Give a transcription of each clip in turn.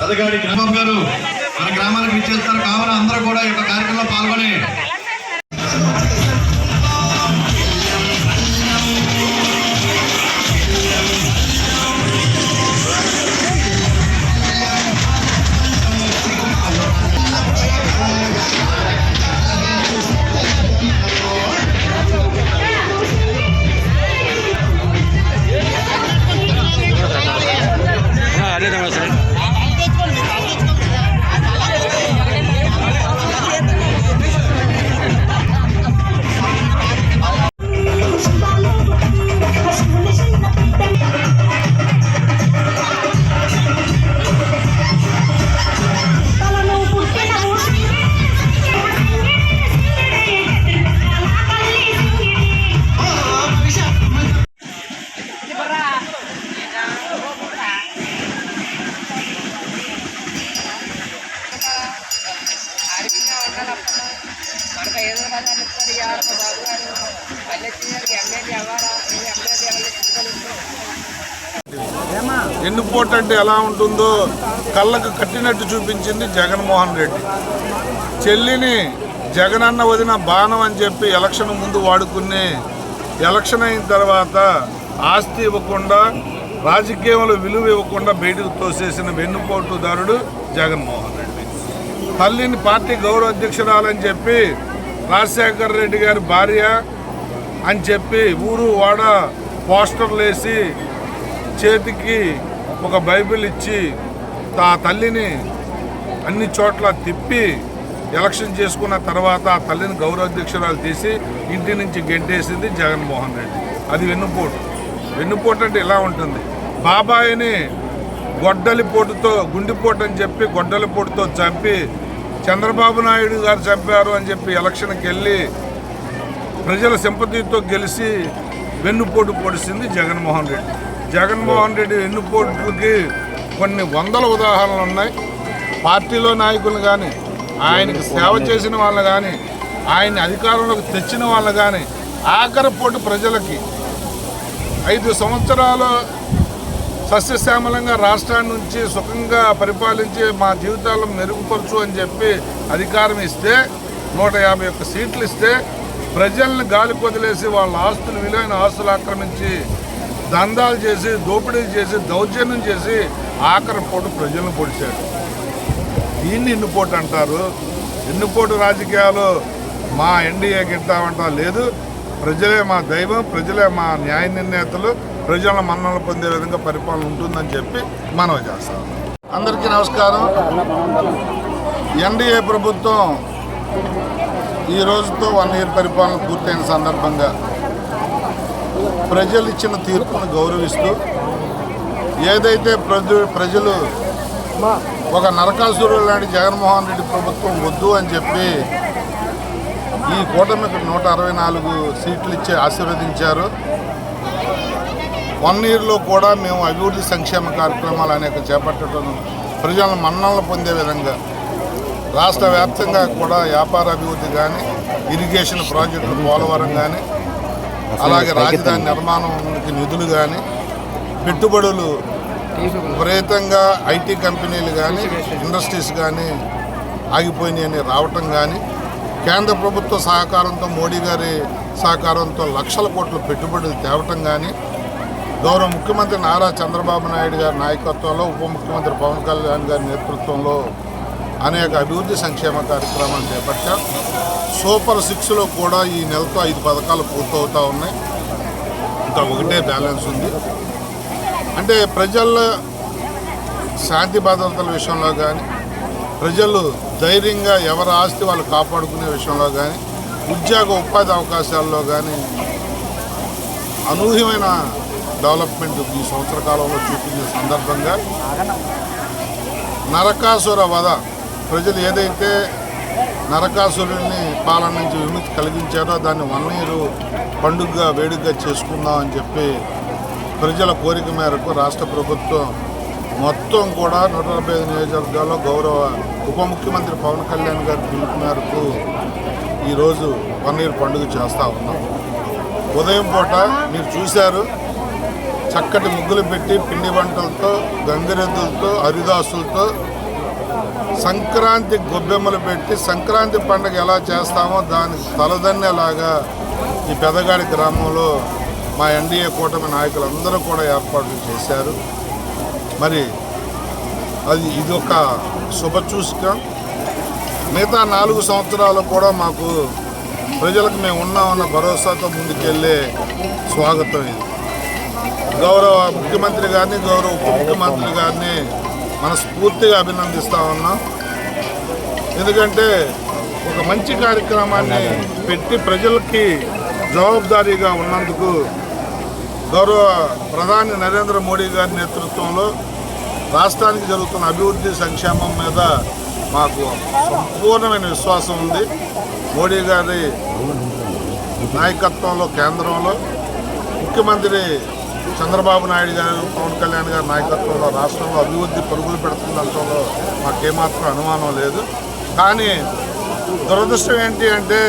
అదగాడి గ్రామం గారు మన గ్రామానికి ఇచ్చేస్తారు కావున అందరూ కూడా ఈ యొక్క కార్యక్రమంలో పాల్గొని ఎన్నుపోటు అంటే ఎలా ఉంటుందో కళ్ళకు కట్టినట్టు చూపించింది జగన్మోహన్ రెడ్డి. చెల్లిని జగనన్న వదిన బాణం అని చెప్పి ఎలక్షన్ ముందు వాడుకుని ఎలక్షన్ అయిన తర్వాత ఆస్తి ఇవ్వకుండా రాజకీయంలో విలువ ఇవ్వకుండా బయటకు తోసేసిన వెన్నుపోటుదారుడు జగన్మోహన్ రెడ్డి. తల్లిని పార్టీ గౌరవ అధ్యక్షురాలని చెప్పి రాజశేఖర రెడ్డి గారి భార్య అని చెప్పి ఊరు వాడ పోస్టర్లు వేసి చేతికి ఒక బైబిల్ ఇచ్చి ఆ తల్లిని అన్ని చోట్ల తిప్పి ఎలక్షన్ చేసుకున్న తర్వాత ఆ తల్లిని గౌరవ అధ్యక్షురాలు తీసి ఇంటి నుంచి గెంటేసింది జగన్మోహన్ రెడ్డి. అది వెన్నుపోటు. వెన్నుపోటు అంటే ఇలా ఉంటుంది. బాబాయిని గొడ్డలిపోటుతో గుండెపోటు అని చెప్పి గొడ్డలిపోటుతో చంపి చంద్రబాబు నాయుడు గారు చంపారు అని చెప్పి ఎలక్షన్కి వెళ్ళి ప్రజల సింపతితో గెలిచి వెన్నుపోటు పొడిచింది జగన్మోహన్ రెడ్డి. జగన్మోహన్ రెడ్డి వెన్నుపోటుకి కొన్ని వందల ఉదాహరణలు ఉన్నాయి. పార్టీలో నాయకులు కానీ, ఆయనకి సేవ చేసిన వాళ్ళు కానీ, ఆయన అధికారంలోకి తెచ్చిన వాళ్ళు కానీ, ఆఖరి పోటు ప్రజలకి 5 సంవత్సరాలు సస్యశ్యామలంగా రాష్ట్రాన్ని నుంచి సుఖంగా పరిపాలించి మా జీవితాలను మెరుగుపరచు అని చెప్పి అధికారం ఇస్తే 151 సీట్లు ఇస్తే ప్రజల్ని గాలి కొదిలేసి వాళ్ళ ఆస్తులు విలువైన ఆస్తులు ఆక్రమించి దందాలు చేసి దోపిడీ చేసి దౌర్జన్యం చేసి ఆఖరి పోటు ప్రజలను పొడిచాడు. దీన్ని ఎన్నుపోటు అంటారు. ఎన్నుపోటు రాజకీయాలు మా ఎన్డీఏ గిట్టామంటా లేదు. ప్రజలే మా దైవం, ప్రజలే మా న్యాయ నిర్ణేతలు, ప్రజల మన్ననలు పొందే విధంగా పరిపాలన ఉంటుందని చెప్పి మనవి చేస్తాం. అందరికీ నమస్కారం. ఎన్డీఏ ప్రభుత్వం ఈ రోజుతో 1 ఇయర్ పరిపాలన పూర్తయిన సందర్భంగా ప్రజలు ఇచ్చిన తీర్పును గౌరవిస్తూ ఏదైతే ప్రజలు ఒక నరకాసురుడు లాంటి జగన్మోహన్ రెడ్డి ప్రభుత్వం వద్దు అని చెప్పి ఈ కూటమికి 164 సీట్లు ఇచ్చి ఆశీర్వదించారు. 1 ఇయర్లో కూడా మేము అభివృద్ధి సంక్షేమ కార్యక్రమాలు అనేక చేపట్టడం ప్రజలను మన్ననలు పొందే విధంగా రాష్ట్ర వ్యాప్తంగా కూడా వ్యాపార అభివృద్ధి కానీ, ఇరిగేషన్ ప్రాజెక్టులు పోలవరం కానీ, అలాగే రాజధాని నిర్మాణానికి నిధులు కానీ, పెట్టుబడులు విపరీతంగా ఐటీ కంపెనీలు కానీ, ఇండస్ట్రీస్ కానీ ఆగిపోయినాయని రావటం కానీ, కేంద్ర ప్రభుత్వ సహకారంతో మోడీ గారి సహకారంతో లక్షల కోట్ల పెట్టుబడులు తేవటం కానీ, గౌరవ ముఖ్యమంత్రి నారా చంద్రబాబు నాయుడు గారి నాయకత్వంలో, ఉప ముఖ్యమంత్రి పవన్ కళ్యాణ్ గారి నేతృత్వంలో అనేక అభివృద్ధి సంక్షేమ కార్యక్రమాలు చేపట్టాం. సూపర్ 6లో కూడా ఈ నెలతో 5 పథకాలు పూర్తవుతూ ఉన్నాయి. ఇంకా ఒకటే బ్యాలెన్స్ ఉంది. అంటే ప్రజల శాంతి భద్రతల విషయంలో కానీ, ప్రజలు ధైర్యంగా ఎవరి ఆస్తి వాళ్ళు కాపాడుకునే విషయంలో కానీ, ఉద్యోగ ఉపాధి అవకాశాల్లో కానీ అనూహ్యమైన డెవలప్మెంట్ ఈ సంవత్సర కాలంలో చూపించిన సందర్భంగా నరకాసుర వధ ప్రజలు ఏదైతే నరకాసురుడిని పాలన నుంచి విముక్తి కలిగించారో దాన్ని 1 ఇయర్ పండుగగా వేడుకగా చేసుకుందాం అని చెప్పి ప్రజల కోరిక మేరకు రాష్ట్ర ప్రభుత్వం మొత్తం కూడా 175 నియోజకవర్గాల్లో గౌరవ ఉప ముఖ్యమంత్రి పవన్ కళ్యాణ్ గారి పిలుపు మేరకు ఈరోజు 1 ఇయర్ పండుగ చేస్తూ ఉన్నాం. ఉదయం పూట మీరు చూశారు, చక్కటి ముగ్గులు పెట్టి పిండి వంటలతో, గంగిరెద్దులతో, హరిదాసులతో సంక్రాంతి గొబ్బెమ్మలు పెట్టి సంక్రాంతి పండుగ ఎలా చేస్తామో దానికి తలదన్నేలాగా ఈ పెదగాడి గ్రామంలో మా ఎన్డీఏ కూటమి నాయకులందరూ కూడా ఏర్పాట్లు చేశారు. మరి ఇదొక శుభసూచకం. మిగతా 4 సంవత్సరాలు కూడా మాకు ప్రజలకు మేము ఉన్నామన్న భరోసాతో ముందుకెళ్ళే స్వాగతం ఇది. గౌరవ ముఖ్యమంత్రి గారిని, గౌరవ ఉప ముఖ్యమంత్రి గారిని మనస్ఫూర్తిగా అభినందిస్తూ ఉన్నాం. ఎందుకంటే ఒక మంచి కార్యక్రమాన్ని పెట్టి ప్రజలకి జవాబుదారీగా ఉన్నందుకు గౌరవ ప్రధాని నరేంద్ర మోడీ గారి నేతృత్వంలో రాష్ట్రానికి జరుగుతున్న అభివృద్ధి సంక్షేమం మీద మాకు సంపూర్ణమైన విశ్వాసం ఉంది. మోడీ గారి నాయకత్వంలో కేంద్రంలో, ముఖ్యమంత్రి చంద్రబాబు నాయుడు గారు, పవన్ కళ్యాణ్ గారి నాయకత్వంలో రాష్ట్రంలో అభివృద్ధి పరుగులు పెడుతుందంటంలో మాకేమాత్రం అనుమానం లేదు. కానీ దురదృష్టం ఏంటి అంటే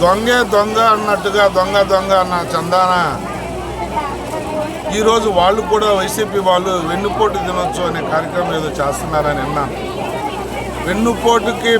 దొంగే దొంగ అన్నట్టుగా దొంగ దొంగ అన్న చందాన ఈరోజు వాళ్ళు కూడా వైసీపీ వాళ్ళు వెన్నుపోటు దినోత్సవం అనే కార్యక్రమం ఏదో చేస్తున్నారని విన్నాను. వెన్నుపోటుకి